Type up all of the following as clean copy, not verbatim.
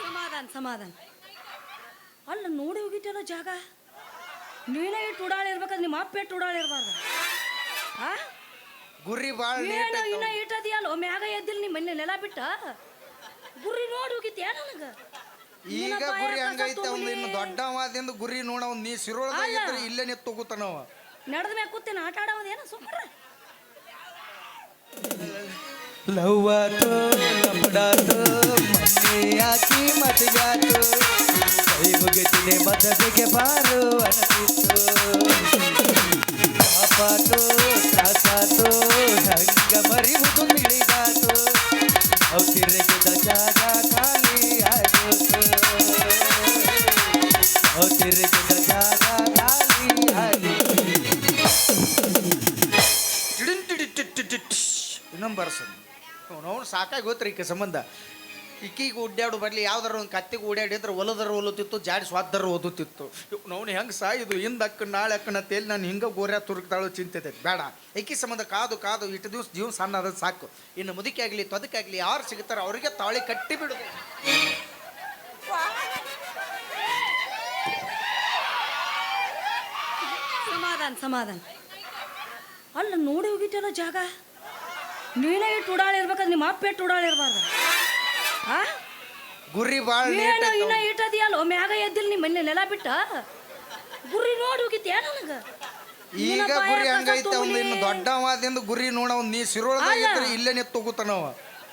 ಸಮಾಧಾನ ಸಮಾಧಾನ. ಅಲ್ಲ ನೋಡಿ ಹೋಗಿಟ್ಟಲ್ಲ ಜಾಗ. ನೀನೇ ಇಟ್ಟು ಉಡಾಳಿರ್ಬೇಕಾದ್ರೆ ನಿಮ್ಮ ಅಪ್ಪ ಇಟ್ಟು ಉಡಾಳಿರ್ಬಾರ್ದು. ಆ ಗುರಿ ಬಾಳ ಏನೋ ಇನ್ನ ಇಟ್ಟದಿಯಲ್ಲ ಮ್ಯಾಗ ಎದ್ದಿಲ್ಲ ನಿಮ್ಮ ಮನೆ ನೆಲ ಬಿಟ್ಟ ಗುರಿ ನೋಡಿ ಹೋಗಿತ್ಯಾ ನನಗ. ಈಗ ಗುರಿ ಹಂಗೈತೆ ಅವ್ನು ಇನ್ನು ದೊಡ್ಡವಾದಿಂದ ಗುರಿ ನೋಡ ನೀ ಸಿರೋಳದಾಗಿದ್ರೆ ಇಲ್ಲೇ ನಿಂತು ತಗೋತಾನವ. ನಡೆದ ಮ್ಯಾಗ ಕೂತೇನೆ ಆಟ ಆಡೋದೇನ ಸುಮ್ಮನೆ. ಲವ್ವಾತು ಲಪಡಾತು ಮನೆ ಹಾಕಿ ಮತಿಗಾತು ಕೈ ಮುಗಿತಿನಿ ಮದದಿಗೆ ಬಾರು ಅನಸಿತ್ತು ಪಾಪಾತು ತ್ರಾಸಾತು ಹಂಗ ಮರಿವುದು ತಿಳಿದಾತು ಅವು ತಿರುಗಿದ ಜಾಗ ಖಾಲಿ ಆಗೋತು ಅವು ತಿರುಗಿದ ಜಾಗ ಖಾಲಿ ಆಗೋತು. ಇನ್ನೊಂದು ಬರ್ಸ ಅವ್ನು ಸಾಕಾಗಿ ಹೋತ್ರಿ ಈಕೆ ಸಂಬಂಧ. ಇಕ್ಕಿಗೆ ಉಡ್ಡಾಡು ಬರಲಿ ಯಾವ್ದಾರ ಒಂದು ಕತ್ತಿಗೆ ಓಡಾಡಿದ್ರೆ ಹೊಲದರ ಒಲುತ್ತಿತ್ತು ಜಾಡಿ ಸ್ವಾದರ ಓದುತ್ತಿತ್ತು. ಅವ್ನು ಹೆಂಗೆ ಸಾಯಿದು ಹಿಂದೆ ಅಕ್ಕ ನಾಳೆ ಅಕ್ಕನ ತೇಲಿ ನಾನು ಹಿಂಗೆ ಗೋರ್ಯಾ ತುರುಕ್ತಾಳು ಚಿಂತೆ ಬೇಡ. ಇಕ್ಕಿ ಸಂಬಂಧ ಕಾದು ಕಾದು ಇಟ್ಟು ದಿವ್ಸ ಜೀವನ ಸಣ್ಣ ಅದ ಸಾಕು. ಇನ್ನು ಮುದುಕಿ ಆಗಲಿ ತೊದಕಾಗಲಿ ಯಾರು ಸಿಗ್ತಾರೋ ಅವ್ರಿಗೆ ತಾಳಿ ಕಟ್ಟಿ ಬಿಡುದು. ಸಮಾಧಾನ ಸಮಾಧಾನ. ಅಲ್ಲ ನೋಡಿ ಹೋಗಿಟ್ಟಲ್ಲ ಜಾಗ. ನೀನೇ ಇಟ್ಟು ಉಡಾಳಿರ್ಬೇಕಾದ್ರೆ ನಿಮ್ಮ ಅಪ್ಪ ಇಟ್ಟು ಉಡಾಳಿರ್ಬಾರ್ದು. ಆ ಗುರಿ ಬಾಳ ಏನೋ ಇನ್ನ ಇಟ್ಟದಿಯಲ್ಲ ಮ್ಯಾಗ ಎದ್ದಿಲ್ಲ ನಿಮ್ಮ ಮನೆ ನೆಲ ಬಿಟ್ಟ ಗುರಿ ನೋಡಿ ಹೋಗಿತ್ಯಾ ನನಗ. ಈಗ ಗುರಿ ಹಂಗೈತೆ ಅವ್ನು ಇನ್ನು ದೊಡ್ಡವಾದಿಂದ ಗುರಿ ನೋಡ ನೀ ಸಿರೋಳದಾಗಿದ್ರೆ ಇಲ್ಲೇ ನಿಂತು ತಗೋತಾನವ.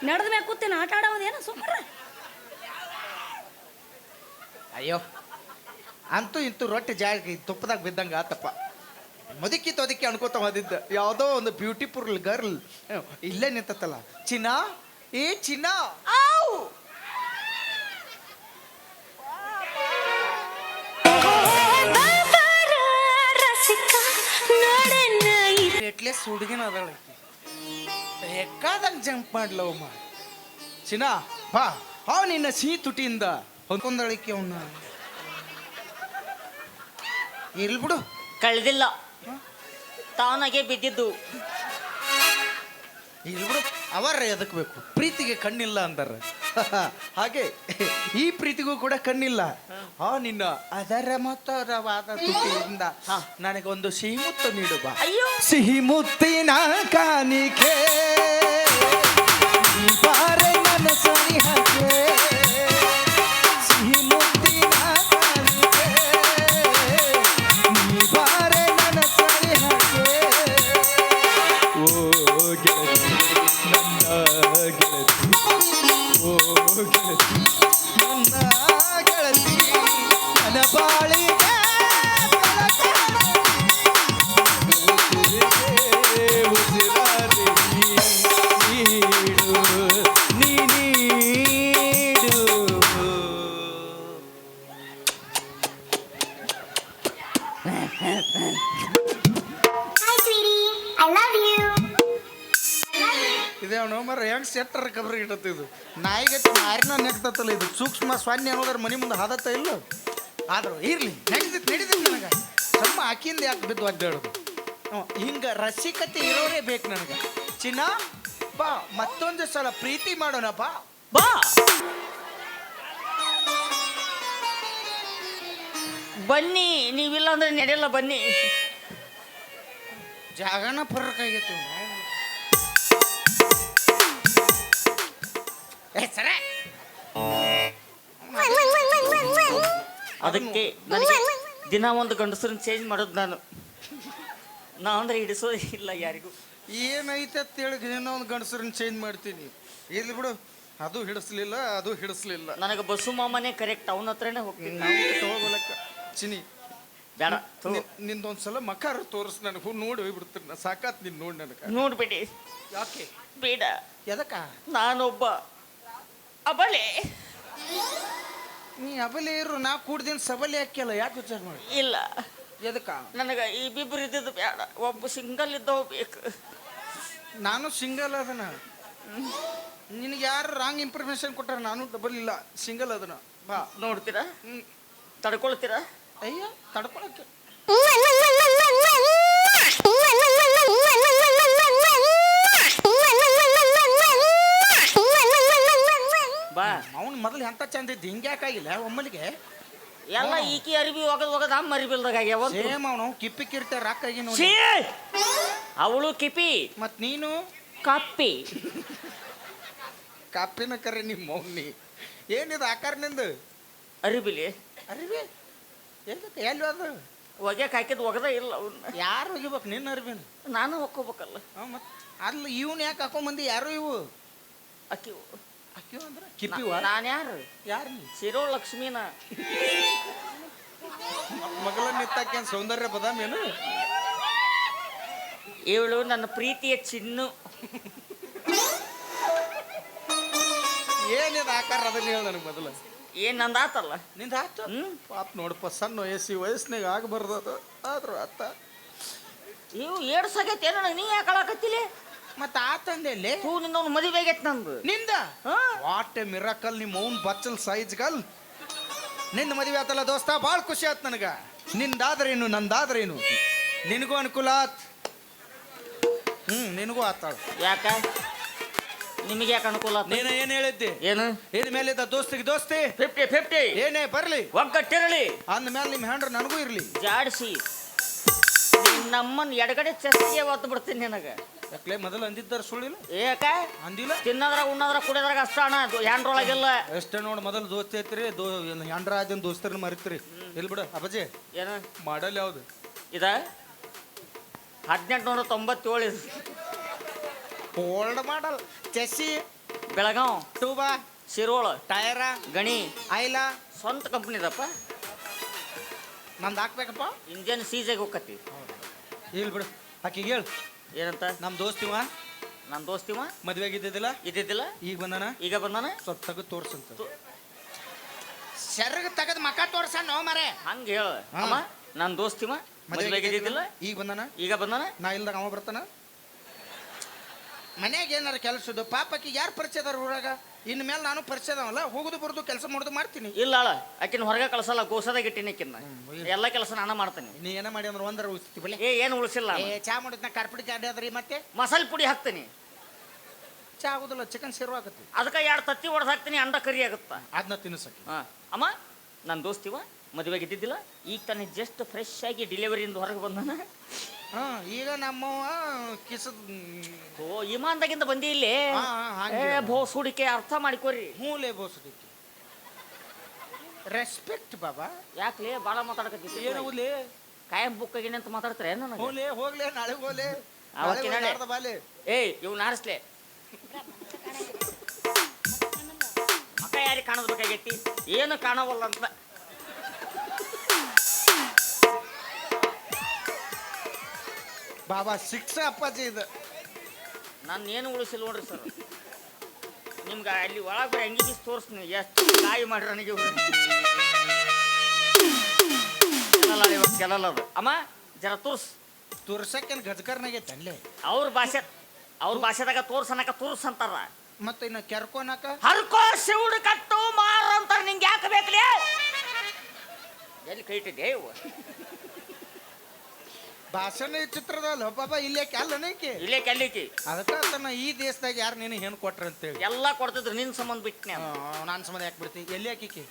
ನಡೆದ ಮ್ಯಾಗ ಕೂತೇನೆ ಆಟ ಆಡೋದೇನ ಸುಮ್ಮನೆ. ಅಯ್ಯೋ ಅಂತೂ ಇಂತೂ ರೊಟ್ಟಿ ಜಾಗ ತುಪ್ಪದಾಗ ಬಿದ್ದಂಗೆ ಆತಪ್ಪ. ಮುದುಕಿ ತೊದಕಿ ಅನ್ಕೋತ ಹೋದಿದ್ದ ಯಾವುದೋ ಒಂದು ಬ್ಯೂಟಿಫುಲ್ ಗರ್ಲ್ ಇಲ್ಲೇ ನಿಂತತ್ತಲ್ಲ. ಚಿನ್ನ ಏ ಚಿನ್ನ ಎಟ್ಲೆಸ್ ಹುಡುಗಿನ ಅದಳ ಬೇಕಾದಂಗೆ ಜಂಪ್ ಮಾಡ್ಲವ ಮಾ. ಚಿನ್ನ ಬಾ ಅವ ನಿನ್ನ ಸಿಹಿ ತುಟಿಯಿಂದ ಹೊಂದ್ಕೊಂಡಳಿಕೆ ಅವನ್ನ ಇರ್ಲಿ ಬಿಡು. ಕಳೆದಿಲ್ಲ ತಾನಾಗೆ ಬಿದ್ದಿದ್ದು. ಇರ್ಲಿ ಬಿಡು ಅವರ ಎದಕ್ ಬೇಕು. ಪ್ರೀತಿಗೆ ಕಣ್ಣಿಲ್ಲ ಅಂತಾರ ಹಾಗೆ ಈ ಪ್ರೀತಿಗೂ ಕೂಡ ಕಣ್ಣಿಲ್ಲ. ನಿನ್ನ ಅದರ ಮತ್ತರವಾದ ತುಟಿಯಿಂದ ನನಗೊಂದು ಸಿಹಿ ಮುತ್ತು ನೀಡು ಬಾ. ಅಯ್ಯೋ ಸಿಹಿ ಮುತ್ತಿನ ಕಾಣಿಕೆ ಬಾರೆ ನನ್ನ ಸನಿಹಕ್ಕೆ ಸಿಹಿ ಮುತ್ತಿನ ಕಾಣಿಕೆ ಬಾರೆ ನನ್ನ ಸನಿಹಕ್ಕೆ ಓ ಗೆಳತಿ ನನ್ನ ಗೆಳತಿ ಓ ಗೆಳತಿ ನನ್ನ ಗೆಳತಿ ನನ್ನ ಬಾಳಿಗೆ ಇದೇವನು ಮರ ಹೆಂಗೆ ಸೆಟ್ಟರ್ ಕಬ್ರಿ ಇಟ್ಟತ್ತಿದು ನಾಯಿಗೆ ಮಾರಿನ ನೆಗ್ತತ್ತಲ್ಲ. ಇದು ಸೂಕ್ಷ್ಮ ಸ್ವಾನ್ಯ ಅನ್ನೋದ್ರ ಮನೆ ಮುಂದೆ ಹಾದತ್ತ ಇಲ್ಲ. ಆದರೂ ಇರ್ಲಿ ನಡೀತಿತ್ತು ನನಗೆ ಸ್ವಲ್ಪ ಆಕಿಂದ ಯಾಕೆ ಬಿದ್ದು ಅಡ್ಡಾಡೋದು. ಹಿಂಗೆ ರಸಿಕತೆ ಇರೋರೇ ಬೇಕು ನನಗೆ. ಚಿನ್ನ ಬಾ ಮತ್ತೊಂದು ಸಲ ಪ್ರೀತಿ ಮಾಡೋಣ ಬಾ ಬಾ. ಬನ್ನಿ ನೀವಿಲ್ಲ ಅಂದ್ರೆ ನಡೆಯಲ್ಲ ಬನ್ನಿ. ಜಾಗನ ಫರ್ಕ್ ಆಗೈತಿ. ಸರಿ ಅದಕ್ಕೆ ನನಗೆ ದಿನ ಒಂದು ಗಂಡಸರನ್ನ ಚೇಂಜ್ ಮಾಡೋದು ನಾನು ಅಂದ್ರೆ ಹಿಡಿಸೋದೇ ಇಲ್ಲ ಯಾರಿಗೂ. ಏನೈತೆ ಅಂತೇಳಿ ಏನೋ ಒಂದು ಗಂಡಸರನ್ನ ಚೇಂಜ್ ಮಾಡ್ತೀನಿ. ಇರ್ಲಿ ಬಿಡು ಅದು ಹಿಡಿಸ್ಲಿಲ್ಲ ಅದು ಹಿಡಿಸ್ಲಿಲ್ಲ. ನನಗೆ ಬಸ್ಸು ಮಾಮನೇ ಕರೆಕ್ಟ್ ಅವನ ಹತ್ರನೇ ಹೋಗ್ತೀನಿ. ತಗೋಲಕ್ಕ ಚಿನಿ ಬೇಡ ನಿಂದೊಂದ್ಸಲ ಮಕಾರ ತೋರಿಸ್ ನನಗೆ ನೋಡಿ ಹೋಗ್ಬಿಡ್ತೀನಿ. ಸಾಕಾತ್ ನೀನು ನೋಡಿ ನನಗೆ. ನೋಡ್ಬೇಡಿ ಯಾಕೆ ಬೇಡ. ಎದಕ್ಕ ನಾನೊಬ್ಬ ಅಬಲೆ. ನೀ ಅಬಲೆ ಇರು ನಾ ಕೂಡ್ದಿನ ಸಬಲೆ ಹಾಕ್ಯಲ್ಲ. ಯಾಕೆ ವಿಚಾರ ಮಾಡಿ ಇಲ್ಲ ಎದಕ್ಕ ನನಗೆ ಈ ಬಿಬ್ರು ಇದ್ದಿದ್ದು ಬೇಡ. ಒಬ್ಬ ಸಿಂಗಲ್ ಇದ್ದವ್ ಬೇಕು. ನಾನು ಸಿಂಗಲ್ ಅದನ. ನಿನಗೆ ಯಾರು ರಾಂಗ್ ಇನ್ಫಾರ್ಮೇಶನ್ ಕೊಟ್ಟಾರ. ನಾನು ಡಬಲ್ ಇಲ್ಲ ಸಿಂಗಲ್ ಅದನ. ಬಾ ನೋಡ್ತೀರಾ ತಡ್ಕೊಳ್ತೀರಾ? ಅಯ್ಯ ತಡ್ಕೊಳಕ್ಕೆ ಬಾ ಅವ್ನು ಮೊದಲು ಎಂತ ಚಂದ ಇದ್ದು ಹಿಂಗ್ಯಾಕಾಗಿಲ್ಲ ಒಮ್ಮಲಿಗೆ ಎಲ್ಲ ಈಕಿ ಅರಿವಿ ಒಗದ್ ನಮ್ಮ ಅರಿಬಿಲ್ದಾಗ ಆಗ್ಯಾವ ಸೇಮ್ ಅವನು ಕಿಪ್ಪಿ ಕಿರ್ತೆ ರಾಕಾಗಿ ನೋಡಿ ಛೀ! ಅವಳು ಕಿಪಿ ಮತ್ ನೀನು ಕಪ್ಪಿ ಕಾಪಿನ ಕರೆ ನಿಮ್ಮ ಮೌನಿ ಏನಿದು ಆಕಾರ ನಿಂದು ಅರಿಬಿಲಿ ಅರಿವಿ ಎಲ್ಲಿ ಎಲ್ಲಿ ಅದು ಒಗ್ಯಾಕ ಹಾಕಿದ್ ಒಗದ ಇಲ್ಲ ಅವನ್ನ ಯಾರು ಒಗಿಬೇಕು ನಿನ್ನ ಅರಿವಿನ ನಾನು ಹೊಕ್ಕೋಬೇಕಲ್ಲ ಮತ್ ಅಲ್ಲ ಇವನ್ ಯಾಕೆ ಹಾಕೊಂಬಂದಿ ಯಾರು ಇವು ಅಕ್ಕಿ ಅಕ್ಕಿವ ಅಂದ್ರೆ ಕಿಪ್ಪಿವ ನಾನು ಯಾರು ಯಾರು ನೀ ಸಿರೋ ಲಕ್ಷ್ಮೀನ ಮಗಳ ನಿತ್ತಾಕೇನ್ ಸೌಂದರ್ಯ ಬದಾಮೇನು ಇವಳು ನನ್ನ ಪ್ರೀತಿಯ ಚಿನ್ನು ಏನಿದು ಆಕಾರ ಅದನ್ನ ಹೇಳ ನನಗೆ ಮೊದಲು ಏನ್ ನಂದಾತಲ್ಲ ನಿಂದ ಆತ ಹ್ಮ್ ಪಾಪ ನೋಡಪ್ಪ ಸಣ್ಣ ವಯಸ್ಸಿನಾಗ ಆಗಬಾರ್ದು ಅದು ಆದ್ರೂ ಆತ ಇವು ಏಡ್ಸಾಗೈತೆ ಏನೋ ನೀ ಯಾಕೆ ಅಳಕತ್ತಿಲ್ಲ ಮತ್ತ ಆತಂದೆ ಅಲ್ಲಿ ಹೂ ನಿನ್ನ ಮದುವೆ ಆಗೈತೆ ನಂದು ನಿಂದ ಹಾ ವಾಟ್ ಎ ಮಿರಾಕಲ್ ನಿಮ್ಮ ಅವ್ನ್ ಬಚ್ಚಲ್ ಸೈಜ್ ಗಲ್ ನಿಂದ ಮದುವೆ ಆತಲ್ಲ ದೋಸ್ತ ಭಾಳ ಖುಷಿ ಆತ್ ನನಗ ನಿಂದಾದ್ರೇನು ನಂದಾದ್ರೇನು ನಿನಗೂ ಅನುಕೂಲ ಆತ್ ನಿನಗೂ ಆತಾಳ ಯಾಕ ನಿಮಗೆ ಯಾಕೆ ಅನುಕೂಲ ಆತು? ನೀನ ಏನ್ ಹೇಳಿದ್ದಿ ಏನು ಇನ್ ಮೇಲಿದ್ದ ದೋಸ್ತಿಗೆ ದೋಸ್ತಿ 50-50 ಏನೇ ಬರ್ಲಿ ಒಗ್ಗಟ್ಟಿರಲಿ ಅಂದ ಮೇಲೆ ನಿಮ್ಮ ಹೆಂಡ್ರ ನನಗೂ ಇರ್ಲಿ ಜಾಡಿಸಿ ನಮ್ಮನ್ನ ಎಡಗಡೆ ಚೆಸ್ಗೆ ಒತ್ತು ಬಿಡ್ತೀನಿ ನಿನಗೆ ಯಾಕ್ಲೆ ಮೊದಲು ಅಂದಿದ್ದಾರ ಸುಳ್ಳಿಲ್ಲ ಯಾಕ ಅಂದಿಲ್ಲ ತಿನ್ನದ್ರಾಗ ಉಣ್ಣದ್ರಾಗ ಕುಡಿಯೋದ್ರಾಗ ಅಷ್ಟ ಅಣ್ಣ ಹ್ಯಾಂಡ್ರೊಳಗಿಲ್ಲ ಎಷ್ಟೇ ನೋಡಿ ಮೊದಲು ದೋಸ್ತಿ ಐತ್ರಿ ಹೆಂಡ್ರ ಆದಿನ ದೋಸ್ತರನ್ನ ಮರಿತ್ರಿ ಇಲ್ಲಿ ಬಿಡು ಅಪ್ಪಾಜಿ ಏನು ಮಾಡಲ್ ಯಾವ್ದು ಇದ 1897 ಇದು ಓಲ್ಡ್ ಮಾಡಲ್ ಚೆಸ್ಸಿ ಬೆಳಗಾವ್ ಟೂಬಾ ಶಿರೋಳ ಟಯರ ಗಣಿ ಐಲ ಸ್ವಂತ ಕಂಪ್ನಿದಪ್ಪ ನಂದು ಹಾಕ್ಬೇಕಪ್ಪ ಇಂಜನ್ ಸೀಜಾಗಿ ಹೋಗತಿ ಇಲ್ಲಿ ಬಿಡು ಆಕಿಗೆ ಹೇಳು ಏನಂತ ನಮ್ಮ ದೋಸ್ತಿವ ನನ್ನ ದೋಸ್ತಿವ ಮದ್ವೆಗೆ ಇದ್ದಿದ್ದಿಲ್ಲ ಇದ್ದಿದ್ದಿಲ್ಲ ಈಗ ಬಂದಾನ ಈಗ ಬಂದಾನ ಸ್ವಲ್ಪ ತೆಗೆದು ತೋರ್ಸಂತ ಸೆರಗ ತೆಗೆದು ಮಕ ತೋರ್ಸ ನೋ ಮರೆ ಹಂಗ ಹೇಳ ಅಮ್ಮ ನನ್ನ ದೋಸ್ತಿವ ಮದುವೆಗೆ ಇದ್ದಿದ್ದಿಲ್ಲ ಈಗ ಬಂದಾನ ಈಗ ಬಂದಾನ ನಾ ಇಲ್ದಾಗ ಅವ ಬರ್ತಾನ ಮನ್ಯಾಗ ಏನಾರ ಕೆಲಸದ್ದು ಪಾಪಕ್ಕೆ ಯಾರು ಪರಿಚಯ ಅದಾರ ಊರಾಗ ಇನ್ ಮೇಲೆ ನಾನು ಪರಿಚಯ ಅದಾವಲ್ಲ ಹೋಗುದು ಬರುದು ಕೆಲಸ ಮಾಡೋದು ಮಾಡ್ತೀನಿ ಇಲ್ಲ ಅಳ ಆಕಿನ ಹೊರಗೆ ಕಳ್ಸಲ್ಲ ಗೋಸದಾಗ ಇಟ್ಟಿನಿ ಆಕಿನ ಎಲ್ಲ ಕೆಲಸ ನಾನು ಮಾಡ್ತೀನಿ ನೀ ಏನ ಮಾಡಿ ಅಂದ್ರೆ ಒಂದರ ಉಳಿಸ್ತಿ ಬಲೆ ಏನು ಉಳಿಸಿಲ್ಲ ಚಾ ಮಾಡಿದ್ನ ಕಾರ್ಪುಡಿ ಚಾ ಅದ್ರಿ ಮತ್ತೆ ಮಸಾಲೆ ಪುಡಿ ಹಾಕ್ತೀನಿ ಚಾ ಆಗುದಿಲ್ಲ ಚಿಕನ್ ಸೇರು ಆಗತ್ತೆ ಅದಕ್ಕೆ 2 ತತ್ತಿ ಹೊಡೆದು ಹಾಕ್ತೀನಿ ಅಂಡ ಕರಿ ಆಗುತ್ತಾ ಅದನ್ನ ತಿನ್ಸಕ್ಕೆ ಹಾಂ ಅಮ್ಮ ನನ್ನ ದೋಸ್ತಿವ ಮದುವೆಗೆ ಇದ್ದಿದ್ದಿಲ್ಲ ಈಗ ತಾನೇ ಜಸ್ಟ್ ಫ್ರೆಶ್ ಆಗಿ ಡೆಲಿವರಿಯಿಂದ ಹೊರಗೆ ಬಂದಾನ ಹಾ ಈಗ ನಮ್ಮವ ಕಿಸದ ಓ ಇಮಾನ್ದಾಗಿಂದ ಬಂದಿ ಇಲ್ಲಿ ಏ ಭೋ ಸುಡಿಕೆ ಅರ್ಥ ಮಾಡಿಕೋರಿ ಹೂಲೆ ಬೋಸಡಿಕೆ ರೆಸ್ಪೆಕ್ಟ್ ಬಾಬಾ ಯಾಕ್ಲೆ ಭಾಳ ಮಾತಾಡಕತ್ತಿ ಏನು ಹೂಲೆ ಕಾಯಂ ಬುಕ್ ಆಗಿನಿ ಅಂತ ಮಾತಾಡ್ತಾರೆ ನನಗೆ ಹೋಲೆ ಹೋಗ್ಲೆ ನಾಳೆ ಹೋಲೆ ಅವತ್ತಿನ ನಾಳೆ. ಬಾಲೆ ಏಯ್ ಇವ್ ನಾರಿಸ್ಲೆ ಮಕ್ಕ ಯಾರಿಗೆ ಕಾಣದ್ಬೇಕಾಗೈತಿ ಏನು ಕಾಣವಲ್ಲ ಅಂತ ಬಾಬಾ ಶಿಕ್ಷ ಅಪ್ಪಾಜಿ ಇದು ನಾನು ಏನು ಉಳಿಸಿಲ್ಲ ನೋಡ್ರಿ ಸರ್ ನಿಮ್ಗೆ ಅಲ್ಲಿ ಒಳಗೆ ಬರೀ ಅಂಗಿ ಬೀಸ್ ತೋರಿಸ್ತೀನಿ ಎಷ್ಟು ಕಾಯಿ ಮಾಡ್ರಿ ನನಗೆ ಇವ್ರು. ಕೆಲಲ್ಲ ಇವತ್ತು ಕೆಲಲ್ಲ ಅದು ಅಮ್ಮ ಜರ ತೋರ್ಸ್ ತುರ್ಸಕ್ಕೇನು ಗಜಕರ್ನಾಗೈತೆ ಅಲ್ಲೇ ಅವ್ರ ಭಾಷೆದಾಗ ತೋರ್ಸನಕ ತೋರ್ಸ್ ಅಂತಾರ ಮತ್ತೆ ಇನ್ನು ಕೆರ್ಕೋನಕ ಹರ್ಕೋ ಶಿವುಡು ಕಟ್ಟು ಮಾರ ಅಂತಾರ ನಿಂಗೆ ಯಾಕೆ ಬೇಕ್ಲಿ ಎಲ್ಲಿ ಕೈ ಇಟ್ಟಿದ್ದೆ ಇವು ಭಾಷಣ ಚಿತ್ರದಲ್ಲ ಬಾಬಾ ಇಲ್ಲೇ ಅಲ್ಲನೇಕೆ ಇಲ್ಲೇ ಕೆಲ್ಲಿಕಿ ಅದಕ್ಕೆ ತನ್ನ ಈ ದೇಶದಾಗ ಯಾರು ನೀನು ಏನು ಕೊಟ್ರ ಅಂತೇಳಿ ಎಲ್ಲ ಕೊಡ್ತಿದ್ರು ನಿನ್ನ ಸಂಬಂಧ ಬಿಟ್ಟನೆ ನಾನು ಸಂಬಂಧ ಯಾಕೆ ಬಿಡ್ತಿ ಎಲ್ಲಿ ಹಾಕಿಕೆ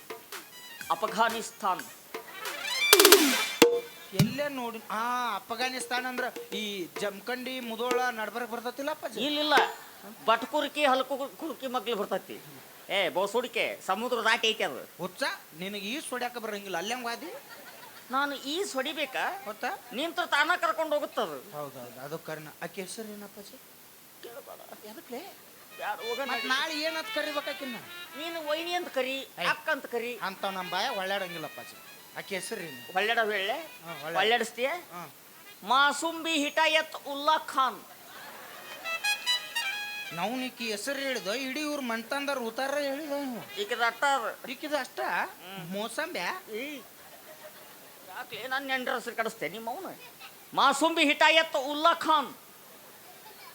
ಅಫಘಾನಿಸ್ತಾನ್ ಎಲ್ಲೇ ನೋಡಿ ಅಫಘಾನಿಸ್ತಾನ ಅಂದ್ರ ಈ ಜಮಖಂಡಿ ಮುದೋಳ ನಡ್ಬರ್ಕ್ ಬರ್ತತಿಲ್ಲ ಅಪ್ಪಾಜಿ ಇಲ್ಲಿಲ್ಲ ಬಟ್ಕುರ್ಕಿ ಹಲ್ಕು ಕುರ್ಕಿ ಮಗ್ಳು ಬರ್ತೈತಿ ಏ ಬೋಸುಡಿಕೆ ಸಮುದ್ರ ದಾಟಿ ಐತಿ ಅದು ಹುಚ್ಚ ನಿನಗೆ ಈ ಹೊಡ್ಯಾಕ ಬರಂಗಿಲ್ಲ ಅಲ್ಲಂಗ್ ವಾದಿ ನಾನು ಈ ಹೊಡಿಬೇಕಾ ಗೊತ್ತಾ ನಿಂತ ತಾನ ಕರ್ಕೊಂಡು ಹೋಗುತ್ತದು ಹೌದೌದು ಅದು ಕರ್ನ ಆಕೆ ಹೆಸರು ಏನಪ್ಪಾಜಿ ಎದಕ್ಲೆ ಯಾರು ಹೋಗ ಮತ್ ನಾಳೆ ಏನಂತ ಕರಿಬೇಕಾಕಿನ್ನ ನೀನು ವೈನಿ ಅಂತ ಕರಿ ಅಕ್ಕ ಅಂತ ಕರಿ ಅಂತ ನಮ್ಮ ಬಾಯ ಒಳ್ಳಾಡಂಗಿಲ್ಲಪ್ಪಾಜಿ ಆಕೆ ಹೆಸರು ಏನು ಒಳ್ಳೆಡ ಹೇಳೆ ಒಳ್ಳೆ ಒಳ್ಳೆಡಿಸ್ತೀಯ ಹಾಂ ಮಾಸುಂಬಿ ಹಿಟಾಯತ್ ಉಲ್ಲಾ ಖಾನ್ ನಾವು ನೀಕಿ ಹೆಸರು ಹೇಳಿದ ಇಡೀ ಇವ್ರು ಮಂತಂದರ್ ಉತ್ತಾರ ಹೇಳಿದ ಈಕದ ಅಟ್ಟ ಈಕಿದ ಅಷ್ಟ ಮೋಸಂಬ್ಯಾ ಯಾಕೆ ನಾನು ನೆಂಡ್ರ ಹೆಸರು ಕಡಿಸ್ತೆ ನಿಮ್ಮ ಅವನು ಮಾಸುಂಬಿ ಹಿಟಾಯತ್ ಉಲ್ಲಾ ಖಾನ್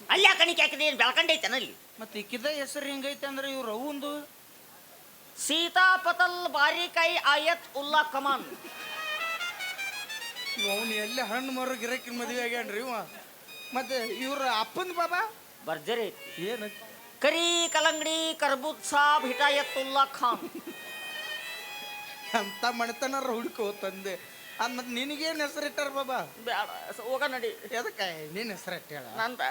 ಅಲ್ಲೇ ಕಣಿಕೆ ಹಾಕಿದೆ ಏನು ಬೆಳ್ಕಂಡೈತೆ ಅಲ್ಲಿ ಮತ್ತೆ ಈಕಿದ ಹೆಸರು ಹೆಂಗೈತೆ ಅಂದ್ರೆ ಇವ್ರು ಅವಂದು ಸೀತಾಪತಲ್ ಬಾರಿಕಾಯಿ ಆಯತ್ ಉಲ್ಲಾ ಕಮಾನ್ ಅವನು ಎಲ್ಲ ಹಣ್ಣು ಮರ ಗಿರಕಿನ ಮದುವೆ ಆಗ್ಯಾನ್ರಿ ಇವ ಮತ್ತೆ ಇವ್ರ ಅಪ್ಪನ ಬಾಬಾ ಭರ್ಜರಿ ಏನು ಕರಿ ಕಲಂಗಡಿ ಕರ್ಬೂಜ್ ಸಾಬ್ ಹಿಟಾಯತ್ತುಲ್ಲಾ ಖಾನ್. ಅಂತ ಮಣಿತನಾರ ಹುಡುಕೋ ತಂದೆ ಅದ್ ಮತ್ತೆ ನಿನಗೇನು ಹೆಸರಿಟ್ಟಾರ ಬಾಬಾ? ಬ್ಯಾಡ ಹೋಗ ನಡಿ. ಎದಕ್ಕೆ ನಿನ್ನ ಹೆಸರಿಟ್ಟು ಹೇಳ. ನಂದ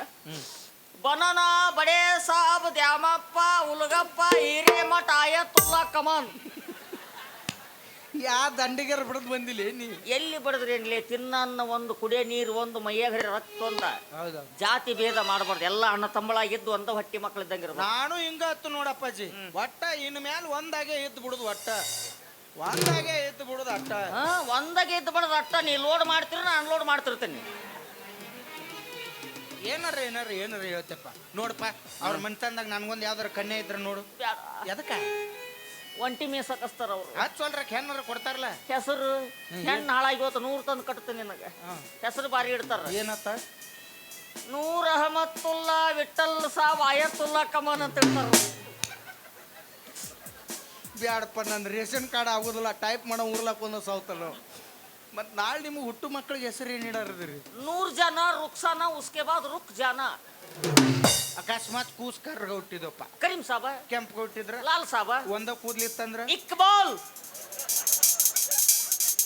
ಬನಾನ ಬಡೇ ಸಾಬ್ ದ್ಯಾಮಪ್ಪ ಉಲಗಪ್ಪ ಹಿರೇಮಠ ಆಯತ್ತುಲ್ಲಾ ಕಮಾನ್. ಯಾ ದಂಡಿಗರ ಬಿಡದ್ ಬಂದಿಲ್ಲ ನೀ? ಎಲ್ಲಿ ಬಡದ್ರೇನ್ಲಿ? ತಿನ್ನ ಒಂದು ಕುಡಿಯೋ ನೀರು ಒಂದು ಮೈಯಾಗ ರಕ್ತ ಒಂದ. ಹೌದಾ? ಜಾತಿ ಭೇದ ಮಾಡಬಾರ್ದು, ಎಲ್ಲ ಅಣ್ಣ ತಂಬಳಾಗಿದ್ದು ಒಂದು ಹೊಟ್ಟಿ ಮಕ್ಳು ಇದ್ದಂಗಿರ್ಬೇಕು. ನಾನು ಹಿಂಗ ಹತ್ತು ನೋಡಪ್ಪಾಜಿ. ಒಟ್ಟ ಇನ್ ಮ್ಯಾಲ ಒಂದಾಗೆ ಎದ್ದು ಬಿಡುದು, ಒಟ್ಟ ಒಂದಾಗೆ ಎದ್ದು ಬಿಡುದು ಅಟ್ಟ. ಒಂದಾಗೆ ಎದ್ದು ಬಿಡೋದು ಅಟ್ಟ. ನೀ ಲೋಡ್ ಮಾಡ್ತೀರ, ನಾನು ಅನ್ಲೋಡ್ ಮಾಡ್ತಿರ್ತೀನಿ. ಏನಾರ ಹೇಳ್ತಪ್ಪ. ನೋಡಪ್ಪ ಅವ್ರ ಮನ್ತಂದಾಗ ನನ್ಗೊಂದು ಯಾವ್ದಾರ ಕನ್ಯೆ ಇದ್ರ ನೋಡು. ಎದಕ್ಕ ಒಂಟಿ ಮೀಸಕಸ್ತಾರ ಅವ್ರು. ಹಚ್ಚೋಲ್ರಕ್ಕೆ ಹೆಣ್ಣಾರ ಕೊಡ್ತಾರಲ್ಲ. ಹೆಸರು ಹೆಣ್ಣು ಹಾಳಾಗಿ ಹೋತ 100 ತಂದು ಕಟ್ತೀನಿ ನಿನಗೆ. ಹೆಸರು ಬಾರಿ ಇಡ್ತಾರ. ಏನತ್ತ? ನೂರ್ ಅಹಮತ್ತುಲ್ಲಾ ವಿಠಲ್ ಸಾಬ್ ಆಯತ್ತುಲ್ಲಾ ಕಮಾನ್ ಅಂತ ಇಡ್ತಾರ. ಬ್ಯಾಡಪ್ಪ, ನನ್ನ ರೇಷನ್ ಕಾರ್ಡ್ ಆಗೋದಿಲ್ಲ, ಟೈಪ್ ಮಾಡೋ ಊರ್ಲಾಕ ಒಂದು ಸಾವ್ತಲ್ಲ. ಮತ್ತು ನಾಳೆ ನಿಮ್ಗೆ ಹುಟ್ಟು ಮಕ್ಕಳಿಗೆ ಹೆಸರು ಏನು ಇಡಾರದ್ರಿ? 100 ಜನ ರುಕ್ಸಾನ ಉಸ್ಕೆ ಬಾದ್ ರುಕ್ ಜಾನ. ಅಕಸ್ಮಾತ್ ಕೂಸ್ಕರ್ಗ ಹುಟ್ಟಿದಪ್ಪ. ಕರೀಂ ಸಾಬ, ಕೆಂಪು ಹುಟ್ಟಿದ್ರ, ಲಾಲ್ ಸಾಬ, ಒಂದ ಕೂದ್ಲಿತ್ತಂದ್ರ, ಇಕ್ಬಾಲ್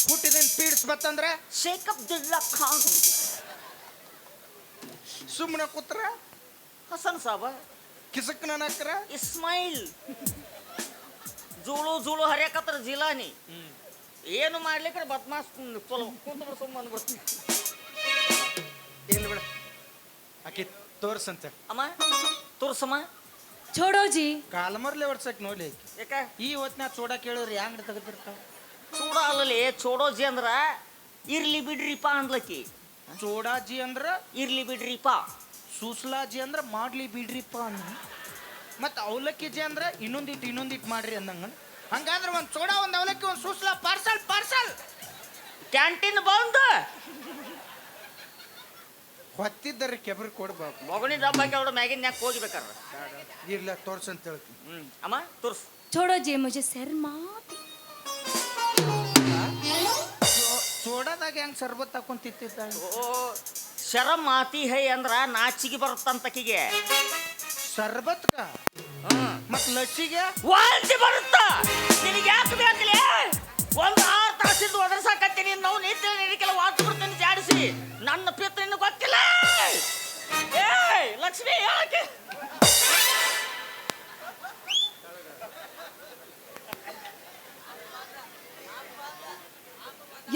ಹುಟ್ಟಿದೇನ್ ಪೀಡ್ಸ್ ಬತ್ತಂದ್ರ, ಶೇಖ್ ಅಬ್ದುಲ್ಲಾ ಖಾನ್, ಸುಮ್ಮನೆ ಕೂತ್ರ ಹಸನ್ ಸಾಬ, ಕಿಸಕ್ ನನ್ನಕ್ರ ಇಸ್ಮಾಯಿಲ್, ಜೂಳು ಜೂಳು ಹರಿಯಕತ್ರ ಜಿಲಾನಿ. ಏನು ಮಾಡ್ಲಿಕ್ಕೆ ಬದ್ಮಾಸ್ ಕುಂತ ಸುಮ್ಮ ಅಂದ್ಬಿಡ್ತೀನಿ. ಏನು ಬಿಡ ಆಕಿ ತೋರ್ಸಂತ. ಅಮ್ಮ ತೋರ್ಸಮ್ಮ. ಛೋಡೋಜಿ ಕಾಲ್ಮರ್ಲೆ ಹೊಡ್ಸಕ್ ನೋಡ್ಲಿ. ಯಾಕ ಈ ಹೊತ್ನ್ಯಾಗ ಚೂಡ ಕೇಳಿದ್ರೆ ಹ್ಯಾಂಗ್ ತೆಗೆದಿರ್ತಾವ? ಚೂಡ ಅಲ್ಲಲ್ಲಿ ಚೋಡೋಜಿ ಅಂದ್ರ ಇರ್ಲಿ ಬಿಡ್ರಿಪ ಅಂದ್ಲಕ್ಕಿ. ಚೋಡಾಜಿ ಅಂದ್ರ ಇರ್ಲಿ ಬಿಡ್ರಿಪ, ಸೂಸ್ಲಾಜಿ ಅಂದ್ರ ಮಾಡ್ಲಿ ಬಿಡ್ರಿಪ್ಪ ಅಂದ. ಮತ್ತು ಅವಲಕ್ಕಿಜಿ ಅಂದ್ರ ಇನ್ನೊಂದಿಟ್ಟು ಮಾಡ್ರಿ ಅಂದಂಗ. ಹಂಗಾದ್ರೆ ಒಂದು ಚೋಡ, ಒಂದು ಅವಲಕ್ಕಿ, ಒಂದು ಸೂಸ್ಲಾ, ಪಾರ್ಸಲ್. ಕ್ಯಾಂಟೀನ್ ಬಂದ್ ಹೊತ್ತಿದ್ದರ ಕೆಬರ್ ಕೊಡ್ಬೇಕು. ಮಗನಿ ಡಬ್ಬಾಕಿ ಅವಳು ಮ್ಯಾಗಿನ ಯಾಕೆ ಹೋಗ್ಬೇಕಾರ. ಇಲ್ಲ ತೋರ್ಸಂತ ಹೇಳ್ತೀನಿ. ಅಮ್ಮ ತೋರ್ಸ್. छोड़ोजी मुझे शर्माती. ಚೋಡದಾಗ ಹೆಂಗ್ ಸರ್ಬತ್ ಹಾಕೊಂಡ್ ತಿಂತಿದ್ದ? ಓ ಶರಮ್ ಮಾತಿ ಹೈ ಅಂದ್ರ ನಾಚಿಗೆ ಬರುತ್ತಂತಕಿಗೆ. ಸರ್ಬತ್ಕ ಮತ್ ಲಚ್ಚಿಗೆ ವಾಂತಿ ಬರುತ್ತ. ನಿನಗೆ ಯಾಕೆ ಬೇಕಲೇ? ಒಂದು 6 ತಾಸಿಂದ ಒದರ್ಸಾಕತ್ತೀನಿ. ನಾವು ನಿಂತ ನಿನಗೆಲ್ಲ ವಾಂತಿ ಬಿಡ್ತೀನಿ ಜಾಡಿಸಿ. ನನ್ನ ಪಿತ್ತ ನಿನ್ನ ಗೊತ್ತಿಲ್ಲ. ಏಯ್ ಲಕ್ಷ್ಮಿ ಯಾಕೆ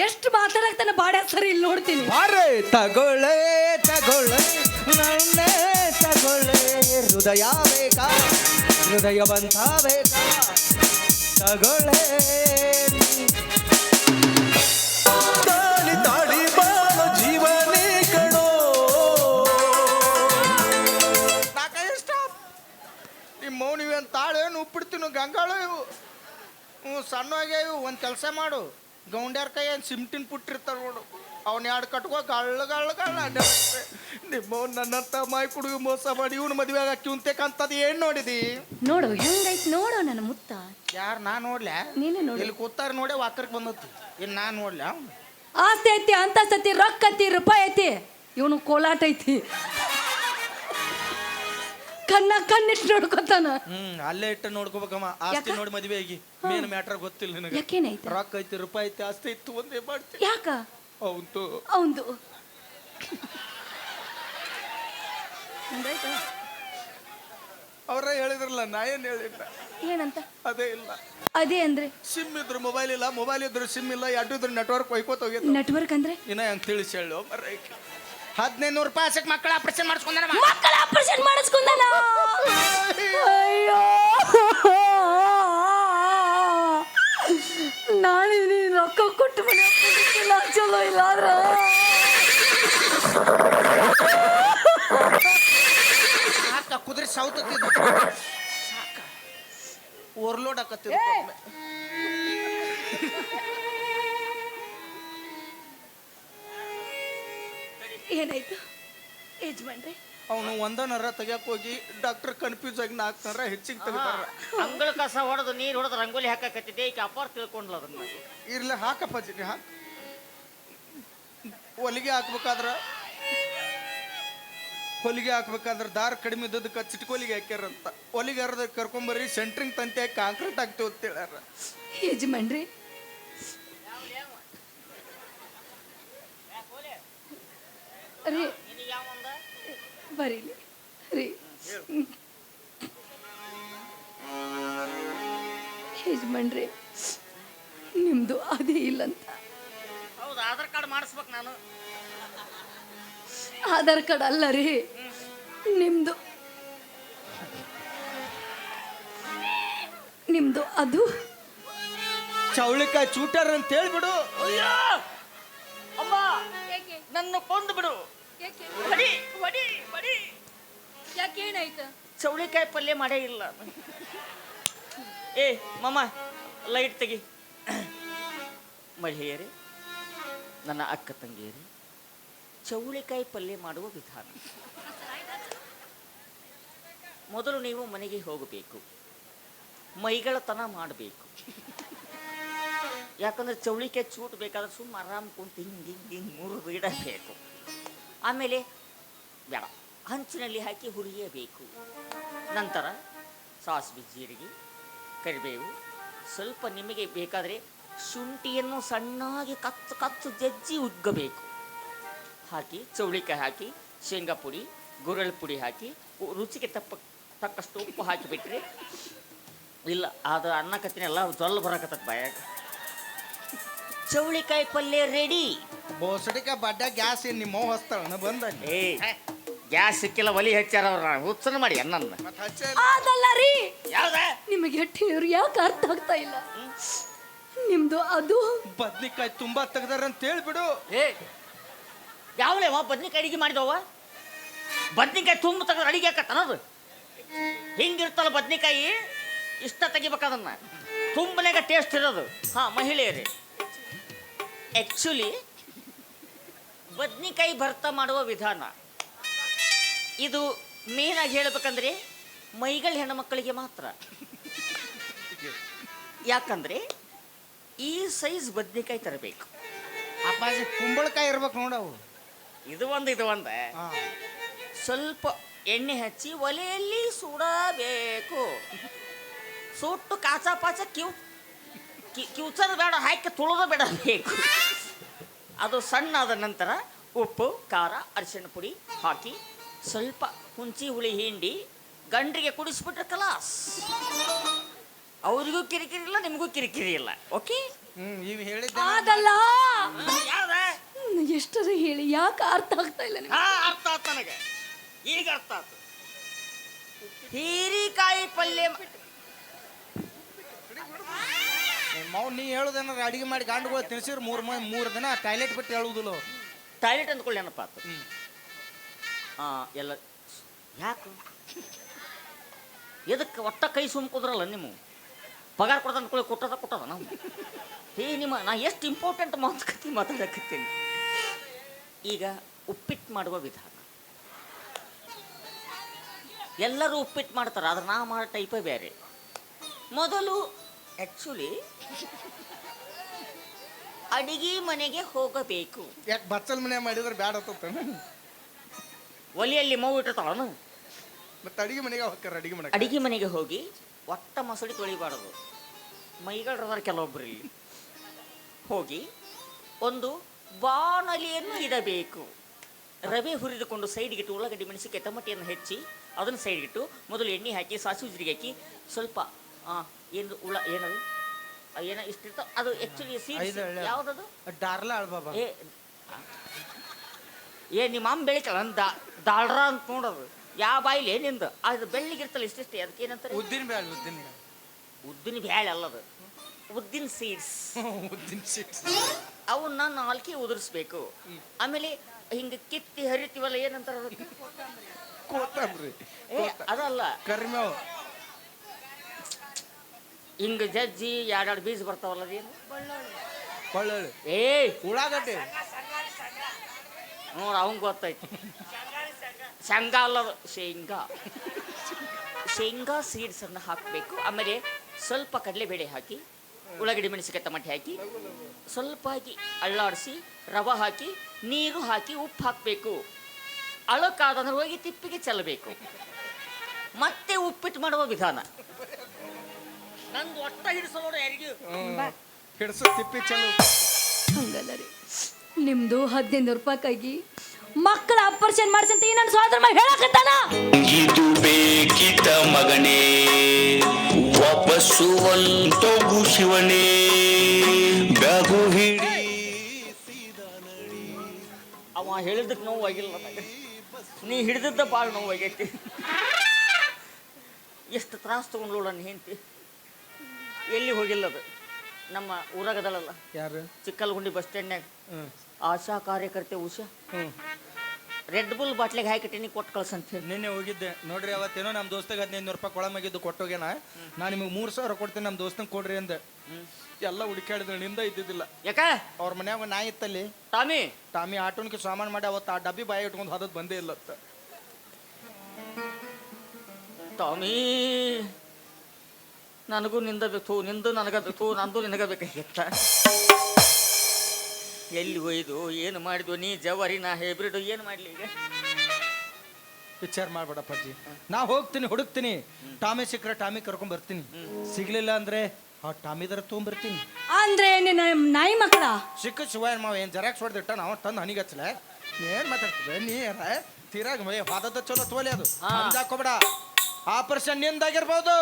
ಎಷ್ಟು ಮಾತಾಡಕ್ತಾನೆ ಬಾಡ ಸರಿ ಇಲ್ಲಿ ನೋಡ್ತೀನಿ. ಅರೆ ತಗೊಳ್ಳೆ ನನ್ನೇ ತಗೊಳ್ಳೆ, ಹೃದಯ ಬೇಕಾ, ಹೃದಯವಂತ ಬೇಕಾ, ತಗೊಳ್ಳೆ ತಾಳಿ ಬಾಳೋ ಜೀವನೇ ಕಣೋ. ನಾಕ ಇಷ್ಟ ನಿಮ್ಮ ಮೌನಿವೇನು ತಾಳೇನು ಉಪ್ಪಿಡ್ತೀನು ಗಂಗಾಳು ಇವು. ಸಣ್ಣವಾಗೆ ಇವು. ಒಂದು ಕೆಲಸ ಮಾಡು, ಗೌಂಡ್ಯಾರ ಕೈ ಏನು ಸಿಮ್ಟಿನ ಪುಟ್ಟಿರ್ತಾರ ನೋಡು, ಅವ್ನ 2 ಕಟ್ಕೋ ಗಳ್ಳ ನಿಮ್ಮ ನನ್ನಂತ ಮಾಯಿ ಕುಡುಗು ಮೋಸ ಮಾಡಿ ಇವ್ನ ಮದುವೆ ಆಗಕ್ಕೆ ಇವಂತಕ್ಕಂಥದ್ದು ಏನು ನೋಡಿದಿ? ನೋಡು ಹೆಂಗೈತ್ ನೋಡು ನನ್ನ ಮುತ್ತ. ಯಾರು ನಾ ನೋಡ್ಲ್ಯಾ? ನೀನೇ ನೋಡು. ಇಲ್ಲಿ ಕೂತಾರ ನೋಡಿ ವಾಕರ್ಗೆ ಬಂದತಿ. ಇನ್ನು ನಾ ನೋಡ್ಲ್ಯಾ? ಆಸ್ತಿ ಐತಿ, ಅಂತಸ್ತಿ ಐತಿ, ರೊಕ್ಕ ಐತಿ, ರೂಪಾಯಿ ಐತಿ. ಇವನು ಕೋಲಾಟ ಐತಿ. ಕಣ್ಣಿಟ್ಟು ನೋಡ್ಕೊತಾನ. ಅಲ್ಲೇ ಇಟ್ಟು ನೋಡ್ಕೋಬೇಕಮ್ಮ. ಆಸ್ತಿ ನೋಡಿ ಮದುವೆ ಆಗಿ ಮೇನ್ ಮ್ಯಾಟ್ರ್ ಗೊತ್ತಿಲ್ಲ ನಿನಗೆ. ಯಾಕೇನೈತಿ? ರೊಕ್ಕ ಐತಿ, ರೂಪಾಯಿ ಐತಿ, ಆಸ್ತಿ ಇತ್ತು, ಒಂದೇ ಮಾಡ್ತಿ. ಯಾಕ ಅವಂತು ಅವಂದು ಅವ್ರ ಹೇಳಿದ್ರಲ್ಲ, ನಾ ಏನು ಹೇಳಿಲ್ಲ. ಏನಂತ? ಅದೇ ಇಲ್ಲ. ಅದೇ ಅಂದ್ರೆ ಸಿಮ್ ಇದ್ರು ಮೊಬೈಲ್ ಇಲ್ಲ, ಮೊಬೈಲ್ ಇದ್ರು ಸಿಮ್ ಇಲ್ಲ, ಎರಡು ಇದ್ರು ನೆಟ್ವರ್ಕ್ ಒಯ್ಕೋತ ಹೋಗಿತ್ತು. ನೆಟ್ವರ್ಕ್ ಅಂದ್ರೆ ಇನ್ನ ಹೆಂಗ್ ತಿಳಿಸಿ ಹೇಳು ಮರೈಕೆ. 1500 ರೂಪಾಯಿ ಆಸಕ್ಕೆ ಮಕ್ಕಳ ಆಪರೇಷನ್ ಮಾಡಿಸ್ಕೊಂಡ. ಮಕ್ಕಳ ಆಪರೇಷನ್ ಮಾಡಿಸ್ಕೊಂಡನ. ಅಯ್ಯೋ ನಾನು ನೀನು ರೊಕ್ಕ ಕೊಟ್ಟು ಮನೆ ಚಲೋ ಇಲ್ಲ ಆದ್ರ ಸಾಕ ಕುದುರೆ ಸೌತತ್ತಿದ್ದು ಸಾಕ ಓವರ್ಲೋಡ್ ಆಕತ್ತಿದ್ದು. ಏನಾಯ್ತು ಯಜಮಾನ್ರೆ? ಅವನು 1 ನರ ತೆಗಿಯಕ್ಕೆ ಹೋಗಿ ಡಾಕ್ಟರ್ ಕನ್ಫ್ಯೂಸ್ ಆಗಿ 4 ನರ ಹೆಚ್ಚಿಗೆ ತೆಗಿತಾರ. ಅಂಗಳ ಕಸ ಹೊಡೆದು ನೀರು ಹೊಡೆದು ರಂಗೋಲಿ ಹಾಕಕತ್ತಿದ್ದೆ. ಈಗ ಅಪ್ಪಾರ್ ತಿಳ್ಕೊಂಡ್ಲ ಅದನ್ನ. ಇರ್ಲಿ ಹಾಕಪ್ಪ ಜಿನಿ ಹಾಕ. ಹೊಲಿಗೆ ಹಾಕ್ಬೇಕಾದ್ರ ಹೊಲಿಗೆ ಹಾಕ್ಬೇಕಾದ್ರೆ ದಾರ ಕಡಿಮೆ ಇದ್ದದಕ್ಕೆ ಚಿಟ್ಕೊಲಿಗೆ ಹಾಕ್ಯಾರಂತ ಹೊಲಿಗೆ ಹರಿದ ಕರ್ಕೊಂಬರ್ರಿ ಸೆಂಟ್ರಿಂಗ್ ತಂತಿ ಹಾಕಿ ಕಾಂಕ್ರೀಟ್ ಹಾಕ್ತೇವೆ ಅಂತ ಹೇಳ್ಯಾರ. ಯಜಮಾನ್ರಿ ರೀ ಬರೀಲಿ ರೀ ಯಜಮಾನ್ರಿ ನಿಮ್ದು ಅದೇ ಇಲ್ಲಂತ. ಹೌದು, ಆಧಾರ್ ಕಾರ್ಡ್ ಮಾಡಿಸ್ಬೇಕು ನಾನು. ಆಧಾರ್ ಕಾರ್ಡ್ ಅಲ್ಲ ರೀ, ನಿಮ್ದು ಅದು ಚೌಳಿಕಾಯಿ ಚೂಟರ್ ಅಂತ ಹೇಳ್ಬಿಡು. ಅಯ್ಯೋ ಅಮ್ಮ, ನನ್ನ ಕೊಂದು ಬಿಡು. ಹೊಡಿ ಹೊಡಿ ಹೊಡಿ. ಯಾಕೇನಾಯ್ತು? ಚೌಳಿಕಾಯಿ ಪಲ್ಯ ಮಾಡೇ ಇಲ್ಲ. ಏ ಮಮ್ಮ, ಲೈಟ್ ತೆಗಿ. ಮಹಿಳೆಯರೇ, ನನ್ನ ಅಕ್ಕ ತಂಗಿಯರೇ, ಚೌಳಿಕಾಯಿ ಪಲ್ಯ ಮಾಡುವ ವಿಧಾನ. ಮೊದಲು ನೀವು ಮನೆಗೆ ಹೋಗಬೇಕು, ಮೈಗಳತನ ಮಾಡಬೇಕು. ಯಾಕಂದ್ರೆ ಚೌಳಿಕಾಯಿ ಚೂಟ್ ಬೇಕಾದ್ರೆ ಸುಮ್ಮ ಆರಾಮ್ ಕುಂತು ಹಿಂಗೆ ಮುರಿದು ಇಡಬೇಕು. ಆಮೇಲೆ ಬೇಡ, ಹಂಚಿನಲ್ಲಿ ಹಾಕಿ ಹುರಿಯಬೇಕು. ನಂತರ ಸಾಸಿವೆ, ಜೀರಿಗೆ, ಕರಿಬೇವು, ಸ್ವಲ್ಪ ನಿಮಗೆ ಬೇಕಾದರೆ ಶುಂಠಿಯನ್ನು ಸಣ್ಣಾಗಿ ಕತ್ತು ಜಜ್ಜಿ ಉಗ್ಗಬೇಕು. ಹಾಕಿ ಚೌಳಿಕಾಯಿ ಹಾಕಿ ಶೇಂಗಾ ಪುಡಿ, ಗುರಳ್ ಪುಡಿ ಹಾಕಿ ರುಚಿಗೆ ತಕ್ಕಷ್ಟು ಉಪ್ಪು ಹಾಕಿಬಿಟ್ರೆ ಇಲ್ಲ ಅದು ಅನ್ನ ಕತ್ತಿನ ಎಲ್ಲ ಜೊಲ್ಲು ಬರಕತ್ತ ಬಾಯಾಗ. ಚೌಳಿಕಾಯಿ ಪಲ್ಯ ರೆಡಿ. ಬೋಸಡಿಕಾಯಿ ಬಡ್ಡ ಗ್ಯಾಸ್ ಏನು ನಿಮ್ಮ ಅವ್ವ ಹಚ್ತಾಳ ಬಂದಲ್ಲಿ? ಏ ಗ್ಯಾಸ್ ಸಿಕ್ಕಿಲ್ಲ, ಒಲಿ ಹಚ್ಚಾರ ಅವ್ರ ಹುಚ್ಚನ ಮಾಡಿ ಅನ್ನನ್ನ. ಅದಲ್ಲ ರೀ, ಯಾವ್ದ ನಿಮಗೆ ಹೇಳಿದ್ರು ಯಾಕೆ ಅರ್ಥ ಆಗ್ತಾ ಇಲ್ಲ? ನಿಮ್ದು ಅದು ಬದ್ನಿಕಾಯಿ ತುಂಬಾ ತೆಗ್ದಾರ ಅಂತ ಹೇಳ್ಬಿಡು. ಏ ಯಾವಲೇವ ಬದ್ನಿಕಾಯಿ ಅಡಿಗೆ ಮಾಡಿದವ? ಬದ್ನಿಕಾಯಿ ತುಂಬ ತೆಗೆದ್ರೆ ಅಡಿಗೆ ಹಾಕತ್ತನದು. ಹಿಂಗಿರ್ತಲ್ಲ ಬದ್ನಿಕಾಯಿ, ಇಷ್ಟ ತೆಗಿಬೇಕದನ್ನ, ತುಂಬನೆಗ ಟೇಸ್ಟ್ ಇರೋದು. ಹಾಂ ಮಹಿಳೆಯರೇ, ಆ್ಯಕ್ಚುಲಿ ಬದ್ನಿಕಾಯಿ ಭರ್ತ ಮಾಡುವ ವಿಧಾನ ಇದು ಮೇನಾಗಿ ಹೇಳ್ಬೇಕಂದ್ರೆ ಮೈಗಳ ಹೆಣ್ಣುಮಕ್ಕಳಿಗೆ ಮಾತ್ರ. ಯಾಕಂದ್ರೆ ಈ ಸೈಜ್ ಬದ್ನಿಕಾಯಿ ತರಬೇಕು. ಅಪ್ಪಾಜಿ ಕುಂಬಳಕಾಯಿ ಇರ್ಬೇಕು ನೋಡವು. ಇದು ಒಂದು ಸ್ವಲ್ಪ ಎಣ್ಣೆ ಹಚ್ಚಿ ಒಲೆಯಲ್ಲಿ ಸುಡಬೇಕು. ಸುಟ್ಟು ಕಾಚ ಪಾಚ ಕಿವುಚದ ಬೇಡ, ಹಾಕಿ ತುಳಿದ ಬಿಡಬೇಕು. ಅದು ಸಣ್ಣ ಆದ ನಂತರ ಉಪ್ಪು, ಖಾರ, ಅರಿಶಿಣ ಪುಡಿ ಹಾಕಿ ಸ್ವಲ್ಪ ಹುಂಚಿ ಹುಳಿ ಹಿಂಡಿ ಗಂಡ್ರಿಗೆ ಕುಡಿಸ್ಬಿಟ್ರೆ ಕಲಾಸ್. ಅವ್ರಿಗೂ ಕಿರಿಕಿರಿ ಇಲ್ಲ, ನಿಮಗೂ ಕಿರಿಕಿರಿ ಇಲ್ಲ. ಓಕೆ, ಇವ್ ಹೇಳಿದ್ದ ಅದಲ್ಲ. ಯಾವ್ದ ಎಷ್ಟರ ಹೇಳಿ ಯಾಕೆ ಅರ್ಥ ಆಗ್ತಾ ಇಲ್ಲ ನಿಮ್ಗೆ? ಅರ್ಥ ಆಯ್ತು ನನಗೆ, ಈಗ ಅರ್ಥ ಆಯ್ತು. ಹೀರಿಕಾಯಿ ಪಲ್ಯ ಮಾವು ನೀ ಹೇಳುದೇನಾರ ಅಡಿಗೆ ಮಾಡಿ ಗಂಡುಗಳು ತಿನ್ಸಿರ್ 3 ದಿನ ಟಾಯ್ಲೆಟ್ ಬಿಟ್ಟು ಹೇಳುವುದಿಲ್ಲ. ಟಾಯ್ಲೆಟ್ ಅಂದ್ಕೊಳ್ಳಿ ಏನಪ್ಪ ಆತು. ಎಲ್ಲ ಯಾಕೆ ಎದಕ್ಕೆ ಒಟ್ಟ ಕೈ ಸುಮ್ಕುದ್ರಲ್ಲ ನೀವು? ಪಗಾರ ಕೊಡ್ದ ಅಂದ್ಕೊಳ್ಳಿ, ಕೊಟ್ಟದ ನಾವು. ನಾ ಎಷ್ಟು ಇಂಪಾರ್ಟೆಂಟ್ ಮಾತಾಡಕತ್ತೀನಿ. ಈಗ ಉಪ್ಪಿಟ್ಟು ಮಾಡುವ ವಿಧಾನ. ಎಲ್ಲರೂ ಉಪ್ಪಿಟ್ಟು ಮಾಡ್ತಾರೆ, ಆದ್ರೆ ನಾ ಮಾಡೋ ಟೈಪೇ ಬೇರೆ. ಮೊದಲು ಆ್ಯಕ್ಚುಲಿ ಅಡಿಗೆ ಮನೆಗೆ ಹೋಗಬೇಕು. ಯಾಕೆ ಬಚ್ಚಲ್ ಮನೆ ಮಾಡಿದ್ರೆ ಬ್ಯಾಡ ಆತ? ಒಲಿಯಲ್ಲಿ ಮೌ ಇಟ್ಟಿರ್ತಾಳ. ಮತ್ತೆ ಅಡಿಗೆ ಮನೆಗೆ ಹೋಗ್ತಾರೆ. ಅಡಿಗೆ ಮನೆಗೆ ಹೋಗಿ ಒಟ್ಟ ಮಸಡಿ ತೊಳಿಬಾರದು. ಮೈಗಳದಾರ ಕೆಲವೊಬ್ಬರು ಇಲ್ಲಿ. ಹೋಗಿ ಒಂದು ಬಾಣಲಿಯನ್ನು ಇಡಬೇಕು. ರವೆ ಹುರಿದುಕೊಂಡು ಸೈಡ್ಗಿಟ್ಟು ಉಳ್ಳಾಗಡ್ಡಿ ಮೆಣಸಿನಕಾಯಿ ಟಮಟಿಯನ್ನು ಹೆಚ್ಚಿ ಅದನ್ನು ಸೈಡ್ಗಿಟ್ಟು ಮೊದಲು ಎಣ್ಣೆ ಹಾಕಿ ಸಾಸಿವೆ ಜೀರಿಗೆ ಹಾಕಿ ಸ್ವಲ್ಪ ಏನದು ಇಷ್ಟಿರ್ತಾವ ಅದು. ಆ್ಯಕ್ಚುಲಿ ಸೀಡ್ಸ್ ಯಾವುದದು? ಡಾರ್ಲ ಅಳ್ಬಾಬ. ನಿಮ್ಮ ಅಮ್ಮ ಬೆಳಿತಾಳ ದಾಳ್ರ ಅಂತ ನೋಡೋದು. ಯಾವ ಬಾಯಿಲಿ ಏನಿಂದ ಅದು ಬೆಳ್ಳಿಗಿರ್ತಲ್ಲ ಇಷ್ಟಿಷ್ಟೇ. ಅದಕ್ಕೆ ಏನಂತಾರೆ? ಉದ್ದಿನ ಬ್ಯಾಳೆ ಅಲ್ಲದು, ಉದ್ದಿನ ಸೀಡ್ಸ್. ಅವನ್ನ ನಾಲ್ಕಿ ಉದುರಿಸ್ಬೇಕು. ಆಮೇಲೆ ಹಿಂಗೆ ಕಿತ್ತಿ ಹರಿತೀವಲ್ಲ, ಏನಂತಾರ? ಅದಲ್ಲ, ಕರಿಮೇವು. ಹಿಂಗ ಜಜ್ಜಿ 2 ಬೀಜ ಬರ್ತಾವಲ್ಲ, ಅದೇನು? ಕೊಳ್ಳಿ. ಉಳ್ಳಾಗಡ್ಡಿ ನೋಡ, ಅವಂಗ ಗೊತ್ತೈತಿ. ಶೇಂಗಾ ಅಲ್ಲದು, ಶೇಂಗಾ ಸೀಡ್ಸನ್ನು ಹಾಕಬೇಕು. ಆಮೇಲೆ ಸ್ವಲ್ಪ ಕಡಲೆಬೇಳೆ ಹಾಕಿ ಉಳ್ಳಾಗಡ್ಡಿ ಮೆಣಸಿನಕಾಯಿ ಟಮಟೆ ಹಾಕಿ ಸ್ವಲ್ಪ ಹಾಕಿ ಅಳ್ಳಾಡಿಸಿ ರವೆ ಹಾಕಿ ನೀರು ಹಾಕಿ ಉಪ್ಪು ಹಾಕಬೇಕು. ಅಳಕಾದಂದ್ರೆ ಹೋಗಿ ತಿಪ್ಪಿಗೆ ಚೆಲ್ಲಬೇಕು. ಮತ್ತೆ ಉಪ್ಪಿಟ್ಟು ಮಾಡುವ ವಿಧಾನ ನಂದು ಒಟ್ಟ ಹಿಡಿಸೋರು ಯಾರಿಗೂ ಹಿಡ್ಸು ತಿಪ್ಪಿ ಚಲು. ಹಂಗಲ್ಲ ರೀ, ನಿಮ್ದು 15 ರೂಪಾಯಿಗಾಗಿ ಮಕ್ಕಳ ಆಪರೇಷನ್ ಮಾಡ್ಸಂತ ನನ್ನ ಸೋದರ ಮಗ ಹೇಳಕತ್ತಾನ. ಇದು ಬೇಕಿದ್ದ ಮಗನೇ ವಾಪಸ್ಸು ಒಂಟೋಗು ಶಿವನೇ ಬ್ಯಾಗು ಹಿಡಿ. ಅವ ಹೇಳಿದ್ದಕ್ಕೆ ನೋವು ಆಗಿಲ್ಲ ನನಗೆ, ನೀ ಹಿಡಿದಿದ್ದ ಭಾಳ ನೋವು ಆಗೈತಿ. ಎಷ್ಟು ತ್ರಾಸ ತಗೊಂಡ್ಲೋಳ ಹೆಂಡತಿ. ಎಲ್ಲಿ ಹೋಗಿಲ್ಲದು, ನಮ್ಮ ಊರಾಗದಲ್ಲ ಯಾರು? ಚಿಕ್ಕಲ್ಗುಂಡಿ ಬಸ್ ಸ್ಟ್ಯಾಂಡ್ನಾಗ ಆಶಾ ಕಾರ್ಯಕರ್ತೆ ಉಷಾ ರೆಡ್ ಬುಲ್ ಬಾಟ್ಲಿಗೆ ಹಾಕಿಟ್ಟಿನಿ ಕೊಟ್ಟು ಕಳ್ಸಂತ ಹೇಳಿ. ನಿನ್ನೆ ಹೋಗಿದ್ದೆ ನೋಡ್ರಿ, ಅವತ್ತೇನೋ ನಮ್ಮ ದೋಸ್ತಗೆ 1500 ರೂಪಾಯಿ ಕೊಳಮಾಗಿದ್ದು ಕೊಟ್ಟೋಗ್ಯಾನ. ನಾನು ನಿಮಗೆ 3000 ಕೊಡ್ತೀನಿ, ನಮ್ಮ ದೋಸ್ತಂಗೆ ಕೊಡ್ರಿ ಅಂದೆ. ಎಲ್ಲ ಹುಡುಕಾಡಿದ್ರೆ ನಿಂದ ಇದ್ದಿದ್ದಿಲ್ಲ. ಯಾಕ ಅವ್ರ ಮನ್ಯಾಗ ನಾಯಿ ಇತ್ತಲ್ಲಿ, ಟಾಮಿ ಆಟೋನ್ಗೆ ಸಾಮಾನು ಮಾಡಿ ಅವತ್ತು ಆ ಡಬ್ಬಿ ಬಾಯಿ ಇಟ್ಕೊಂಡು ಹೋದದ್ದು ಬಂದೇ ಇಲ್ಲತ್ತ. ಟಾಮಿ ನನಗೂ ನಿಂದ ಬೇಕು, ನಿಂದು ನನಗ ಬೇಕು, ನಂದು ನಿನಗ ಬೇಕಾಗಿತ್ತ. ಎಲ್ಲಿ ಒಯ್ದು ಏನು ಮಾಡಿದ್ವು ನೀ ಜವಾರಿ ನಾ ಹೈಬ್ರಿಡ್ ಏನು ಮಾಡ್ಲಿ ಈಗ? ವಿಚಾರ ಮಾಡ್ಬೇಡಪ್ಪಾಜಿ, ನಾ ಹೋಗ್ತೀನಿ ಹುಡುಕ್ತೀನಿ. ಟಾಮಿ ಸಿಕ್ಕರೆ ಟಾಮಿ ಕರ್ಕೊಂಡ್ ಬರ್ತೀನಿ, ಸಿಗ್ಲಿಲ್ಲ ಅಂದ್ರೆ ಆ ಟಾಮಿದರ ತೊಗೊಂಬರ್ತೀನಿ. ಅಂದ್ರೆ ನಿನ್ನ ನಾಯಿ ಮಕ್ಕಳ ಸಿಕ್ಕ ಶಿವಾಯನ್ ಮಾವ ಏನು ಜರಾಕ್ಸ್ ಹೊಡೆದಿಟ್ಟ ನಾವು ತಂದು ಹನಿಗೆ ಹಚ್ಚಲ. ಏನು ಮಾತಾಡ್ತಿದ್ದೆ ನೀ? ತೀರಾಗ ಹೋದದ ಚಲೋ ತೋಲಿ ಅದು ಹಾಕೋಬೇಡ. ಆಪರೇಷನ್ ನಿಂದಾಗಿರ್ಬೋದು.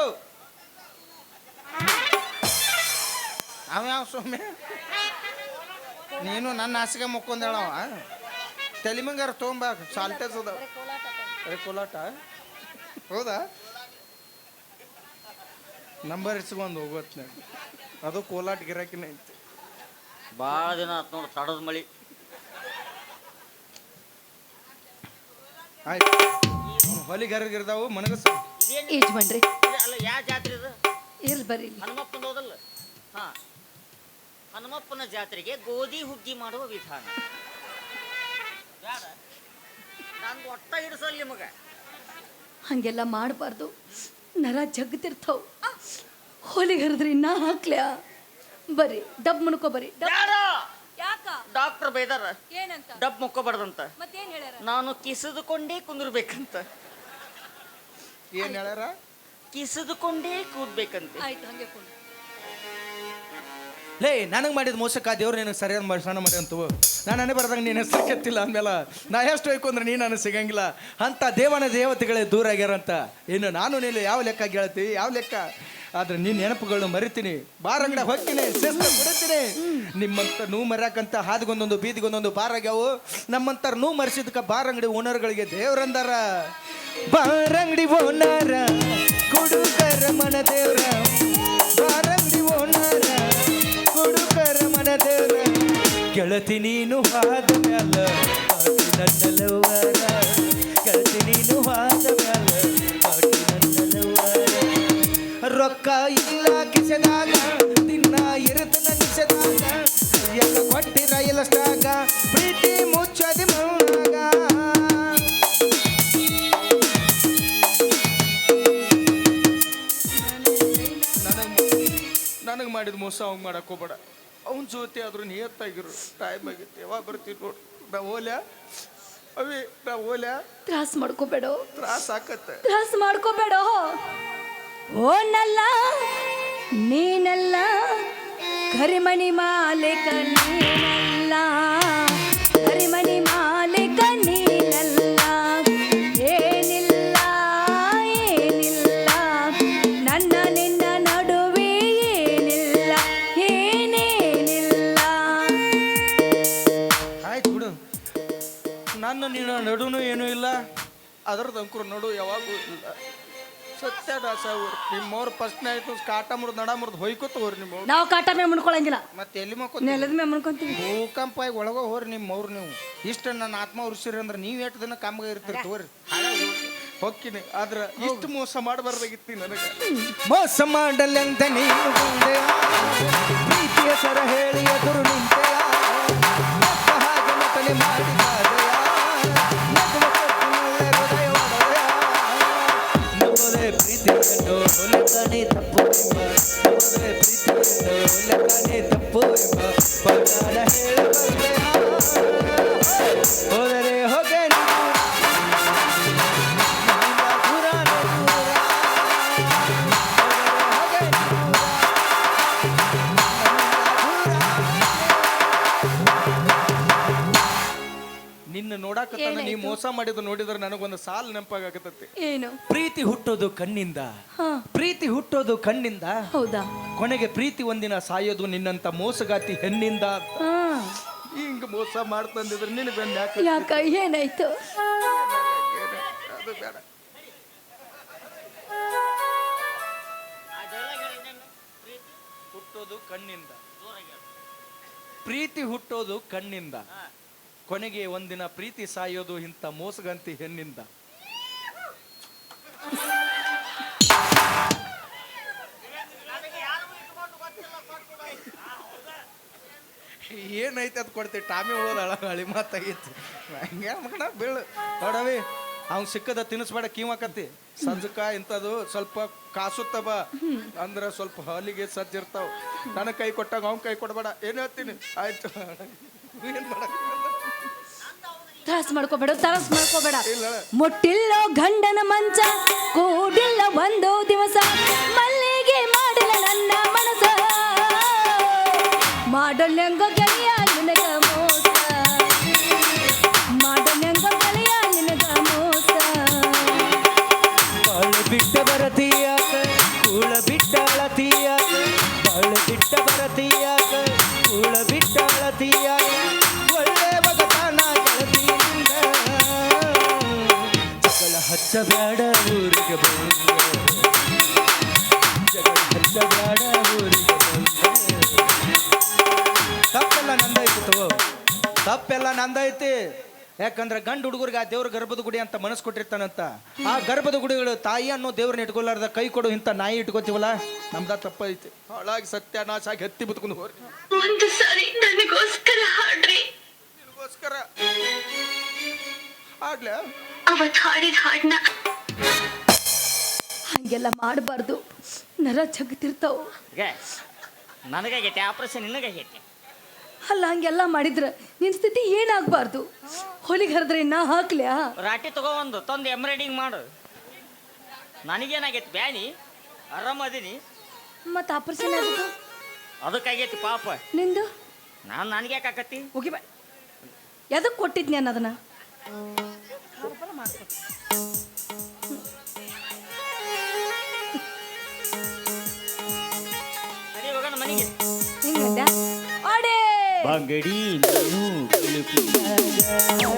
ಅವ ಯಾವ ಸೊಮ್ಮೆ ನೀನು ನನ್ನ ಹಾಸಿಗೆ ಮುಕ್ಕೊಂದೇಳವ ತೆಲಿಮಂಗಾರ ತೊಗೊಂಬ ಸಾಲ್ಟೇಜ್ ಅದ. ಕೋಲಾಟ ಹೌದಾ? ನಂಬರ್ ಇಸ್ಕೊಂಡು ಹೋಗೋತ್ನ, ಅದು ಕೋಲಾಟ ಗಿರಾಕಿನ ಐತಿ. ಭಾಳ ದಿನ ಆತ್ ನೋಡು ತಡದ ಮಳಿ. ಆಯ್ತು ಹೊಲಿಗರ್ಗಿರ್ದಾವು ಮನಗಸ. ಯಜಮಾನ್ರಿ ಅಲ್ಲ ಯಾವ ಜಾತ್ರೆ ಇದು? ಇರ್ಲಿ ಬರ್ರಿ ಇಲ್ಲಿ. ಹನುಮಪ್ಪನ ಹೋದಲ್ಲ? ಹಾ, ಹನುಮಪ್ಪನ ಜಾತ್ರೆಗೆ ಗೋಧಿ ಹುಗ್ಗಿ ಮಾಡುವ ವಿಧಾನ. ನಂದು ಒಟ್ಟ ಹಿಡಿಸಲ್ಲಿ ಮಗ. ಹಂಗೆಲ್ಲ ಮಾಡಬಾರ್ದು, ನರ ಜಗ್ತಿರ್ತಾವ. ಹೋಲಿಗೆ ಹರಿದ್ರಿ ನಾ ಹಾಕ್ಲ್ಯಾ? ಬರ್ರಿ ಡಬ್ ಮುನ್ಕೋ ಬರ್ರಿ. ಯಾಕ ಡಾಕ್ಟರ್ ಬೈದಾರ ಏನಂತ? ಡಬ್ ಮುಕ್ಕೋಬಾರ್ದಂತ. ಮತ್ತೇನ್ ಹೇಳ್ಯಾರ? ನಾನು ಕಿಸಿದುಕೊಂಡೇ ಕುಂದಿರ್ಬೇಕಂತ. ಏನ್ ಹೇಳ್ಯಾರ? ಕಿಸಿದುಕೊಂಡೇ ಕೂದ್ಬೇಕಂತೆ. ಆಯ್ತು ಹಂಗೆ ಕೊಂಡು. ಲೇ ನನಗೆ ಮಾಡಿದ ಮೋಸಕ್ಕ ದೇವ್ರು ನಿನಗೆ ಸರಿಯಾದ ಮನುಷ್ಯನ ಮಾಡಿ ಅಂತವು. ನಾನು ನನಗೆ ಬರ್ದಂಗೆ ನೀನು ಹೆಸರು ಕೆತ್ತಿಲ್ಲ ಅಂದಮೇಲೆ ನಾ ಎಷ್ಟು ಹೋಯ್ಕು ಅಂದ್ರೆ ನೀನು ನನಗೆ ಸಿಗಂಗಿಲ್ಲ ಅಂತ ದೇವನ ದೇವತೆಗಳೇ ದೂರ ಆಗ್ಯಾರಂತ. ಇನ್ನು ನಾನು ನೀನು ಯಾವ ಲೆಕ್ಕ ಗೆಳತಿ, ಯಾವ ಲೆಕ್ಕ? ಆದ್ರೆ ನೀನು ನೆನಪುಗಳನ್ನ ಮರಿತೀನಿ. ಬಾರ್ ಅಂಗಡಿ ಹೋಗ್ತೀನಿ, ಶಿಸ್ತು ಬಿಡುತ್ತೀನಿ. ನಿಮ್ಮಂತ ನೋವು ಮರ್ಯಾಕಂತ ಹಾದಿಗೊಂದೊಂದು ಬೀದಿಗೊಂದೊಂದು ಬಾರ್ ಆಗ್ಯಾವು. ನಮ್ಮಂತರ ನೋವು ಮರೆಸಿದಕ್ಕೆ ಬಾರ್ ಅಂಗಡಿ ಓನರ್ಗಳಿಗೆ ದೇವ್ರಂದಾರ. ಬಾರ್ ಅಂಗಡಿ ಓನರ ಕುಡುಕರ ಮನ ದೇವ್ರ, ಬಾರ್ ಅಂಗಡಿ ಓನರ ಕುಡುಕರ ಮನ ದೇವ್ರ. ಗೆಳತಿ ನೀನು ಹಾದ ಮ್ಯಾಲ ಪಾಟಿ ನನ್ನ ಲವ್ವರ, ಗೆಳತಿ ನೀನು ಹಾದ ಮ್ಯಾಲ ಪಾಟಿ ನನ್ನ ಲವ್ವರ. ರೊಕ್ಕ ಇಲ್ಲ ಕಿಸೆದಾಗ ದಿನ ಇರುತ್ತನ ನಿಸೆದಾಗ, ಎಲ್ಲ ಕೊಟ್ಟಿರ ಇಲ್ಲ ಸ್ಟಾಗ ಪ್ರೀತಿ ಮುಚ್ಚದಿ ಮೌನಾಗ. ನನಗೆ ಮಾಡಿದ ಮೋಸ ಅವಂಗೆ ಮಾಡಕ್ ಹೋಗ್ಬೇಡ. ಅವನ ಜೊತೆ ಆದ್ರೂ ನಿಯತ್ತಾಗಿರು. ಟೈಮ್ ಆಗಿತ್ತು, ಯಾವಾಗ ಬರ್ತೀವಿ ನೋಡು. ನಾ ಓಲ್ಯಾ ಅವಿ, ನಾ ಓಲ್ಯಾ. ತ್ರಾಸ ಮಾಡ್ಕೋಬೇಡ, ತ್ರಾಸ ಆಕತ್ತೆ. ತ್ರಾಸ ಮಾಡ್ಕೋಬೇಡ. ಓನಲ್ಲ ನೀನಲ್ಲ, ಕರಿಮಣಿ ಮಾಲಿಕ ನೀನಲ್ಲ, ಕರಿಮಣಿ ಮಾಲಿಕ ನೀನಲ್ಲ. ಏನಿಲ್ಲ ಏನಿಲ್ಲ ನನ್ನ ನಿನ್ನ ನಡುವೆ, ಏನಿಲ್ಲ ಏನೇನಿಲ್ಲ. ಆಯ್ತು ಬಿಡು, ನನ್ನ ನಿನ್ನ ನಡುನು ಏನೂ ಇಲ್ಲ, ಅದರದ್ದು ಅಂಕುರು ನಡು ಯಾವಾಗೂ ಇಲ್ಲ. ಸತ್ಯ ದಾಸ ಅವ್ರು ನಿಮ್ಮವ್ರು ಫಸ್ಟ್ ಆಯ್ತು ಕಾಟ ಮುರಿದು ನಡ ಮುರಿದು ಹೊಯ್ಕೋತ ಹೋರಿ ನಿಮ್ಮವ್ರು. ನಾವು ಕಾಟ ಮೇಲೆ ಮುನ್ಕೊಳಂಗಿಲ್ಲ, ಮತ್ತೆ ಎಲ್ಲಿ ನೆಲದ ಮೇಲೆ ಮುನ್ಕೊಂತೀವಿ. ಭೂಕಂಪ ಆಗಿ ಒಳಗೋ ಹೋರಿ ನಿಮ್ಮವ್ರು. ನೀವು ಇಷ್ಟ ನನ್ನ ಆತ್ಮ ಉರ್ಸಿರಿ ಅಂದ್ರೆ ನೀವು ಎಷ್ಟು ದಿನ ಕಾಮ್ಗ ಇರ್ತೀರಿ ತೋರಿ. ಹೋಗ್ತೀನಿ, ಆದ್ರೆ ಇಷ್ಟು ಮೋಸ ಮಾಡಬಾರ್ದಾಗಿತ್ತು ನನಗೆ. ಮೋಸ ಮಾಡಲೆಂತ ನೀನು ಬಂದೆ, ಪ್ರೀತಿಯ ಸರ ಹೇಳಿ ಎದುರು ನಿಂತೆಯ, ಹಾಗೆ ನಟನೆ ಮಾಡಿದಾದೆಯ, ಪ್ರೀತಿಯನ್ನು ಹೊಲಕನೆ ತಪ್ಪು ಎಂಬ, ಪ್ರೀತಿಯನ್ನು ಹೊಲಕನೆ ತಪ್ಪು ಎಂಬ ಪಗಾರ ಹೇಳಬಲ್ಲೆಯ. ಹೋದರೆ ಹೋಗೆ ನೋಡಾಕತ್ತಾನ ನೀ ಏನಾಯ್ತು? ಮೋಸ ಮಾಡಿದ್ದು ನೋಡಿದ್ರೆ ನನಗೊಂದು ಸಾಲ್ ನೆನಪಾಗತ್ತತಿ. ಏನು? ಪ್ರೀತಿ ಹುಟ್ಟೋದು ಕಣ್ಣಿಂದ, ಹಾ, ಪ್ರೀತಿ ಹುಟ್ಟೋದು ಕಣ್ಣಿಂದ, ಹೌದಾ? ಕೊನೆಗೆ ಪ್ರೀತಿ ಒಂದಿನ ಸಾಯೋದು ನಿನ್ನಂತ ಮೋಸಗಾತಿ ಹೆಣ್ಣಿಂದ. ಹಾ, ಹಿಂಗ ಮೋಸ ಮಾಡ್ತಂದಿದ್ರೆ ನಿನಗೆ ಬೆನ್ನ ಯಾಕೆ? ಯಾಕ ಏನಾಯ್ತು? ಅದು ಬೇಡ. ಹುಟ್ಟೋದು ಕಣ್ಣಿಂದ, ಪ್ರೀತಿ ಹುಟ್ಟೋದು ಕಣ್ಣಿಂದ, ಕೊನೆಗೆ ಒಂದಿನ ಪ್ರೀತಿ ಸಾಯೋದು ಇಂಥ ಮೋಸಗಂತಿ ಹೆಣ್ಣಿಂದ. ಏನೈತೆ ಅದು ಕೊಡ್ತೀವಿ. ಟಾಮಿ ಹೋದ ಹಳಿ ಮಾತಾಗೈತಿ. ಹಂಗೆ ಮಗನ ಬೀಳು ನೋಡವಿ. ಅವ್ನು ಸಿಕ್ಕದ ತಿನ್ನಿಸ್ಬೇಡ, ಕೀವಾಕತ್ತಿ ಸಂಜಕ ಇಂಥದ್ದು ಸ್ವಲ್ಪ ಕಾಸುತ್ತ ಬಾ ಅಂದ್ರೆ ಸ್ವಲ್ಪ ಹಾಲಿಗೆ ಸಜ್ಜಿರ್ತಾವ. ನನಗೆ ಕೈ ಕೊಟ್ಟಾಗ ಅವ್ನ ಕೈ ಕೊಡಬೇಡ. ಏನು ಹೇಳ್ತೀನಿ? ಆಯ್ತು. ಏನು ಮಾಡಕ್ ತ್ರಾಸ್ ಮಾಡ್ಕೋಬೇಡ, ತ್ರಾಸ್ ಮಾಡ್ಕೋಬೇಡ. ಇಲ್ಲ. ಮುಟ್ಟಿಲ್ಲೋ ಗಂಡನ ಮಂಚ, ಕೂಡಿಲ್ಲ ಒಂದು ದಿವಸ, ಮಲ್ಲಿಗೆ ಮಾಡಿಲ್ಲ ನನ್ನ ಮನಸ, ಮಾಡಲೆಂಗೋ ಗೆಳೆಯ ನಿನಗ ಮೋಸ, ಮಾಡಲೆಂಗೋ ಗೆಳೆಯ ನಿನಗ ಮೋಸ. ಬಾಳು ಬಿಟ್ಟ ಬರತೀಯಾಕ, ಕೂಳ ಬಿಟ್ಟ ಅಳತೀಯಾಕ, ಬಾಳು ಬಿಟ್ಟ ಬರತೀಯಾಕ, ಕೂಳ ಬಿಟ್ಟ ಅಳತೀಯಾಕ, ಒಳ್ಳೆ ಬಗತಾನ ಗೆಳತಿಯಿಂದ ಜಗಳ ಹಚ್ಚಬೇಡ ಊರಿಗೆ ಬಂದ, ಜಗಳ ಹಚ್ಚಬೇಡ ಊರಿಗೆ ಬಂದ. ತಪ್ಪೆಲ್ಲ ನಂದೈತಿ ತಗೋ, ತಪ್ಪೆಲ್ಲ ನಂದೈತಿ. ಯಾಕಂದ್ರೆ ಗಂಡು ಹುಡುಗರಿಗೆ ಆ ದೇವ್ರ ಗರ್ಭದ ಗುಡಿ ಅಂತ ಮನಸ್ಸು ಕೊಟ್ಟಿರ್ತಾನಂತ. ಆ ಗರ್ಭದ ಗುಡಿಗಳು ತಾಯಿ ಅನ್ನೋ ದೇವ್ರನ್ನ ಇಟ್ಕೊಲಾರ್ದ ಕೈ ಕೊಡು ಇಂಥ ನಾಯಿ ಇಟ್ಕೋತೀವಲ್ಲ, ನಮ್ದ ತಪ್ಪೈತಿ. ಹಾಳಾಗಿ ಸತ್ಯನಾಶ ಆಗಿ ಹತ್ತಿ ಬದುಕೊಂಡು ಹೋರಿ. ಒಂದು ಸಾರಿ ನನಗೋಸ್ಕರ ಹಾಡ್ರಿ. ನಿನಗೋಸ್ಕರ ಆಗ್ಲ ಅವತ್ ಹಾಡಿದ ಹಾಡ್ನ ಹಂಗೆಲ್ಲ ಮಾಡಬಾರ್ದು, ನರ ಜಗತ್ತಿರ್ತಾವ. ನನಗಾಗೈತೆ ಆಪರೇಷನ್, ನಿನಗಾಗೈತೆ. ಅಲ್ಲ, ಹಂಗೆಲ್ಲ ಮಾಡಿದ್ರ ನಿನ್ ಸ್ಥಿತಿ ಏನಾಗಬಾರ್ದು. ಹೊಲಿಗೆ ಹರಿದ್ರೆ ನಾ ಹಾಕ್ಲ್ಯಾ? ರಾಟಿ ತಗೋ ಒಂದು ತಂದು ಎಂಬ್ರಾಯ್ಡಿಂಗ್ ಮಾಡು. ನನಗೇನಾಗೈತಿ ಬ್ಯಾನಿ, ಆರಾಮದೀನಿ. ಮತ್ತೆ ಆಪರೇಷನ್ ಆಗಿದ್ದು ಅದಕ್ಕಾಗೈತಿ ಪಾಪ. ನಿಂದು ನನಗೆ ಯಾಕಾಕತಿ? ಹೋಗಿ ಬಾ. ಎದಕ್ಕೆ ಕೊಟ್ಟಿದ್ನಿ ಅನ್ನೋದನ್ನ ನಡಿ ಹೋಗೋಣ ಮನೆಗೆ. ಹಿಂಗಂದ ಆಡೇ ಬಂಗಡಿ ನೀನು